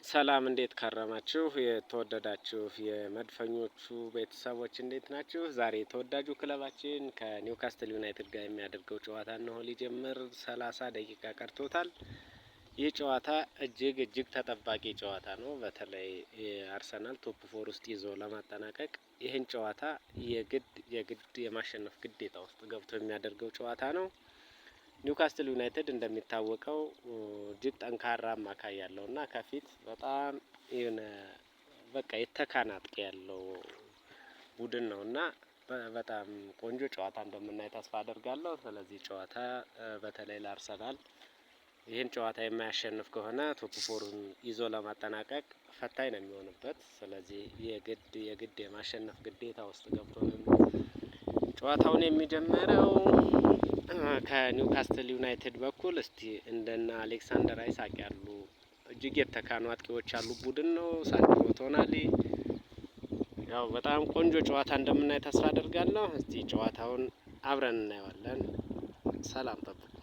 ሰላም እንዴት ከረማችሁ? የተወደዳችሁ የመድፈኞቹ ቤተሰቦች እንዴት ናችሁ? ዛሬ ተወዳጁ ክለባችን ከኒውካስትል ዩናይትድ ጋር የሚያደርገው ጨዋታ ነው ሊጀምር 30 ደቂቃ ቀርቶታል። ይህ ጨዋታ እጅግ ተጠባቂ ጨዋታ ነው። በተለይ አርሰናል ቶፕ ፎር ውስጥ ይዞ ለማጠናቀቅ ይህን ጨዋታ የግድ የማሸነፍ ግዴታ ውስጥ ገብቶ የሚያደርገው ጨዋታ ነው። ኒውካስትል ዩናይትድ እንደሚታወቀው እጅግ ጠንካራ አማካይ ያለውና ከፊት በጣም የተካነ አጥቂ ያለው ቡድን ነውና በጣም ቆንጆ ጨዋታ እንደምናይ ተስፋ አደርጋለሁ። ስለዚህ ጨዋታ በተለይ ለአርሰናል ይህን ጨዋታ የማያሸንፍ ከሆነ ቶፕ ፎሩን ይዞ ለማጠናቀቅ ፈታኝ ነው የሚሆንበት። ስለዚህ የግድ የማሸነፍ ግዴታ ውስጥ ገብቶ ነው ጨዋታውን የሚጀምረው። ከኒውካስትል ዩናይትድ በኩል እስቲ እንደና አሌክሳንደር አይሳክ ያሉ እጅግ የተካኑ አጥቂዎች ያሉ ቡድን ነው። ሳንዲዮ ቶናሊ ያው በጣም ቆንጆ ጨዋታ እንደምናይ ተስፋ አደርጋለሁ። እስቲ ጨዋታውን አብረን እናየዋለን። ሰላም ጠብቁ።